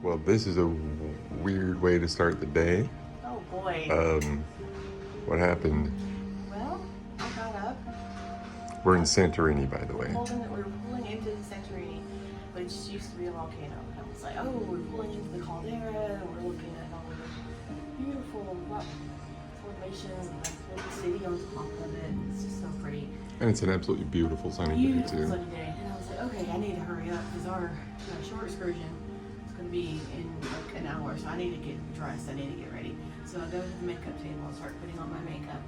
Well, this is a weird way to start the day. Oh boy. What happened? Well, I got up. We're in Santorini, by the way. We're pulling into Santorini, but it just used to be a volcano. And I was like, oh, we're pulling into the caldera, and we're looking at all the beautiful rock formations and the city on top of it. It's just so pretty. And it's an absolutely beautiful sunny day, too. Sunny day. And I was like, okay, I need to hurry up because our short excursion is going to be in like an hour, so I need to get dressed. I need to get ready. So I go to the makeup table and start putting on my makeup.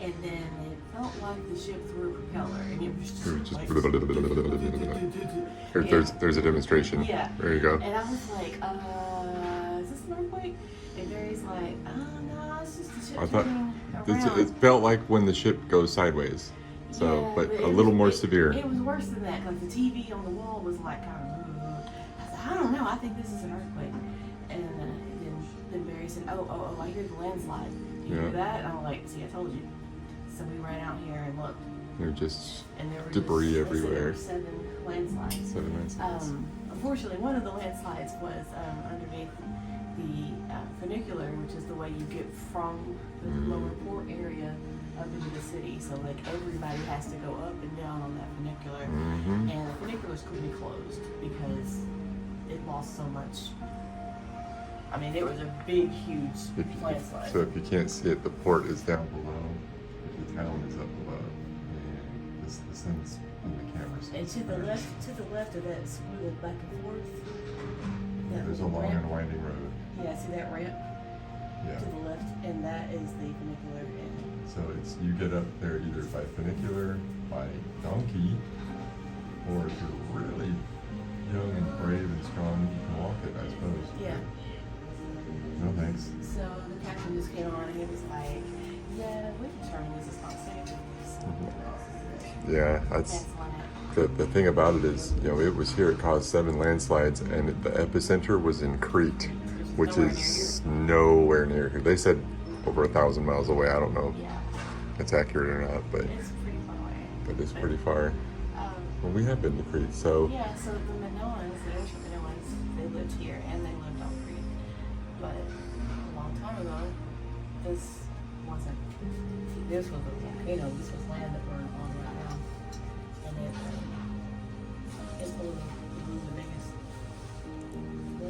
And then it felt like the ship threw a propeller, and it was just like... There's a demonstration. Yeah. There you go. And I was like, is this an earthquake? And Barry's like, no, it's just the ship I thought around. it felt like when the ship goes sideways. So, Yeah, but a little more severe. It was worse than that, because the TV on the wall was like kind of... I said, I don't know, I think this is an earthquake. And then Barry said, oh, I hear the landslide. You hear that? And I'm like, see, I told you. So we ran out here and looked. There were just there debris there everywhere. were 7 landslides. 7 landslides. Unfortunately, one of the landslides was underneath the funicular, which is the way you get from the lower port area up into the city. So like everybody has to go up and down on that funicular, and the funiculars could be closed because it lost so much. I mean, it was a big, huge landslide. So if you can't see it, the port is down below. The town is up above. And the sun's in the camera. So And to the left of that screw back and forth. There's a long and winding road. Yeah, see that ramp? Yeah. To the left, and that is the funicular. And So you get up there either by funicular, by donkey, or if you're really young and brave and strong, you can walk it, I suppose. yeah. No thanks. So the captain just came on and he was like, yeah, we determined this is not safe. So, Yeah, that's the thing about it is, it was here. It caused 7 landslides, and the epicenter was in Crete, which is nowhere near here. They said over 1,000 miles away. I don't know if it's accurate or not, but it's pretty far away. But it's pretty far. Well, we have been to Crete, so. Yeah, so the Minoans, the ancient Minoans, they lived here and they lived on Crete. But a long time ago, this was a volcano. This was land that we're on right now. And it's one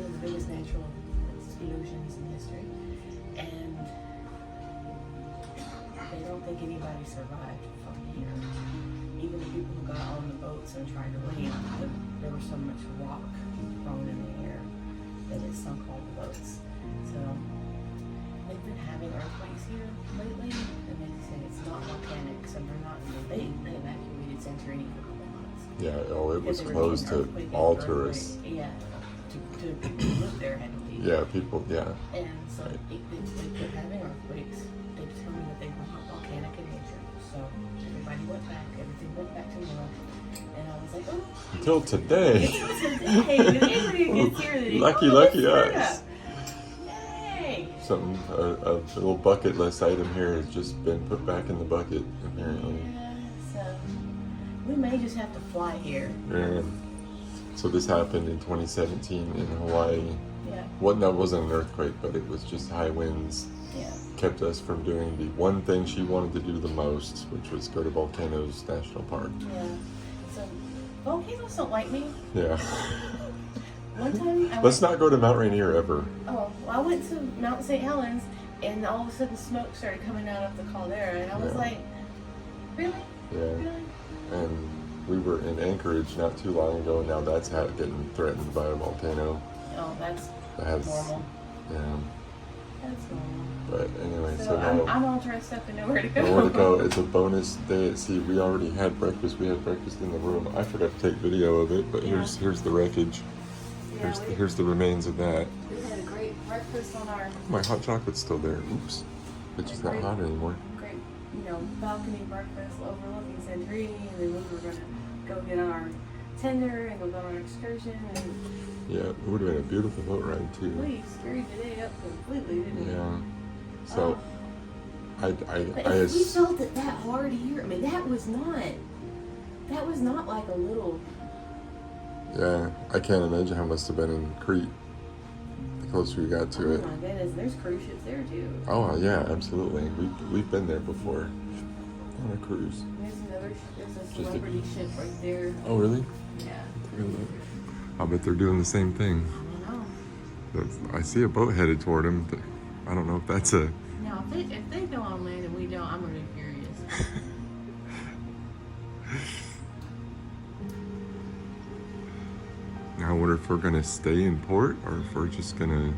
of the biggest natural explosions in history. And they don't think anybody survived from here. Even the people who got on the boats and tried to leave, there was so much rock thrown in the air that it sunk all the boats. So they've been having earthquakes here lately, and they say it's not volcanic, so they're not. They evacuated Santorini for a couple months. Yeah, it was closed to all tourists. Yeah, to people who live there had to leave. Yeah, people, yeah. And so they quit having earthquakes. They determined that they were not volcanic in nature. So everybody went back. Everything went back to normal. And I was like, oh. Until today. Lucky us. Yay! Something, a little bucket list item here has just been put back in the bucket, apparently. Yeah, so we may just have to fly here. Yeah. So this happened in 2017 in Hawaii. Yeah. That wasn't an earthquake, but it was just high winds. Yeah. Kept us from doing the one thing she wanted to do the most, which was go to Volcanoes National Park. Yeah. So volcanoes don't like me. Yeah. One time Let's not go to Mount Rainier ever. Oh, well, I went to Mount St. Helens, and all of a sudden smoke started coming out of the caldera, and I was like, really? Yeah. Really? And we were in Anchorage not too long ago, and now that's getting threatened by a volcano. Oh, that's normal. Yeah. That's normal. But anyway, So now I'm all dressed up and nowhere to go. nowhere to go. It's a bonus day at sea. We already had breakfast. We had breakfast in the room. I forgot to take video of it, but here's the wreckage. Yeah, Here's the remains of that. We had a great breakfast on our My hot chocolate's still there. Oops. It's just not hot anymore. great, balcony breakfast overlooking Santorini, and then we were gonna go get on our tender and go on our excursion, and Yeah, it would have been a beautiful boat ride too. we screwed the day up completely, didn't we? Yeah. So, But if we felt it that hard here, I mean, that was not like a little. Yeah, I can't imagine how it must have been in Crete. closer you got to Oh it. my goodness, there's cruise ships there too. Oh yeah, absolutely. We've been there before on a cruise. There's a celebrity ship right there. Oh really? Yeah. Take a look. I'll bet they're doing the same thing. I know. I see a boat headed toward them. I don't know if that's a. Now, if they go on land and we don't, I'm gonna be furious. Now I wonder if we're gonna stay in port or if we're just gonna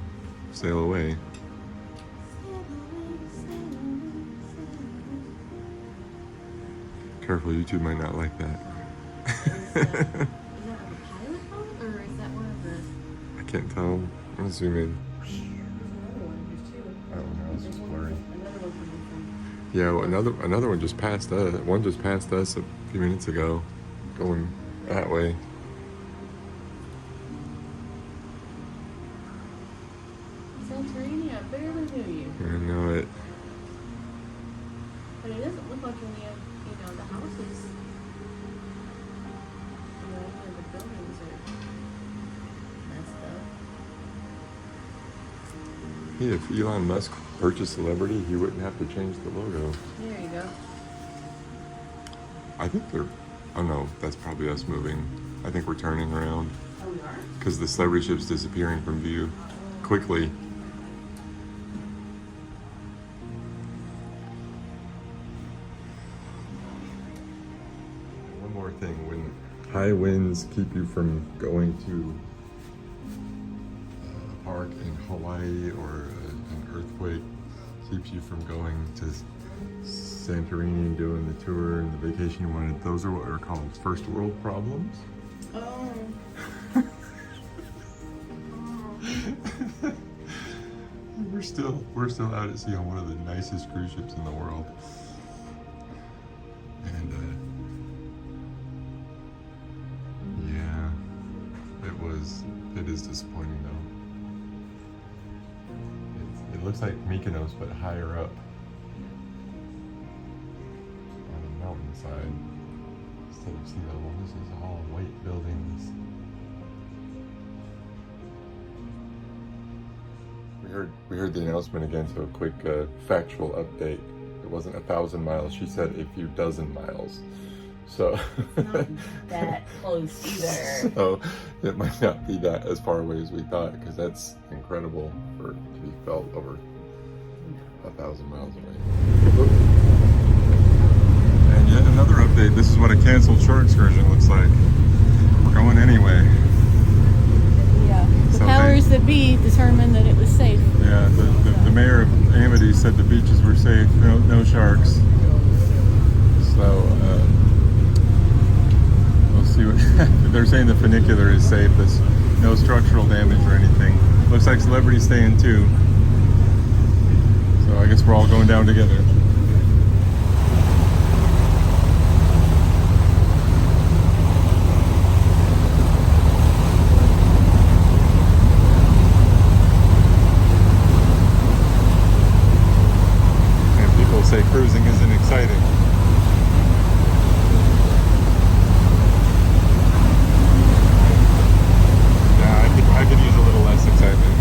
sail away. Careful, you two might not like that. Is that a pilot boat or is that one of the? I can't tell. I'm gonna zoom in. There's another one. There's two. I don't know. It's There's just one, blurry. another one coming from. Yeah, well, another one just passed us. One just passed us a few minutes ago, going that way. Santorini, I barely knew you. I know it. But it doesn't look like any of, the houses, any of the buildings are messed up. Hey, if Elon Musk purchased Celebrity, he wouldn't have to change the logo. There you go. I think they're. Oh no, that's probably us moving. I think we're turning around Oh, we are? because the Celebrity ship's disappearing from view quickly. One more thing: when high winds keep you from going to a park in Hawaii or an earthquake keeps you from going to Santorini and doing the tour and the vacation you wanted, those are what are called first world problems. Oh. We're still out at sea on one of the nicest cruise ships in the world. And yeah, it is disappointing though. It looks like Mykonos but higher up. On the mountainside instead of sea level. This is all white buildings. We heard the announcement again, so a quick factual update. It wasn't 1,000 miles. She said a few dozen miles. So Not that close either. so it might not be that as far away as we thought, because that's incredible for it to be felt over 1,000 miles away. And yet another update. This is what a canceled shore excursion looks like. We're going anyway. Yeah. The So powers that be determined that it was safe. Yeah, the mayor of Amity said the beaches were safe, no sharks. So we'll see what they're saying. The funicular is safe. There's no structural damage or anything. Looks like Celebrity's staying too. So I guess we're all going down together. Say cruising isn't exciting. Yeah, I could use a little less excitement.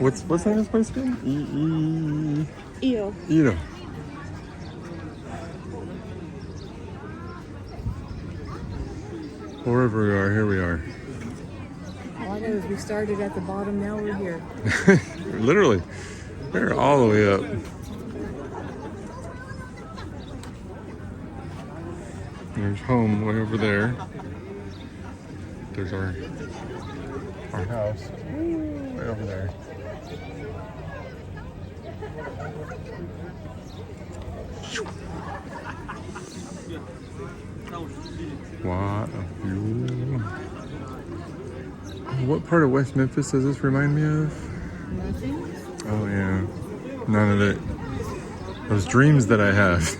What's the name of this place again? Eel. Ito. Wherever we are, here we are. All I know is we started at the bottom, now we're here. Literally, we're all the way up. There's home way over there. There's our house way over there. What a view. What part of West Memphis does this remind me of? Nothing. Oh yeah, none of it. Those dreams that I have.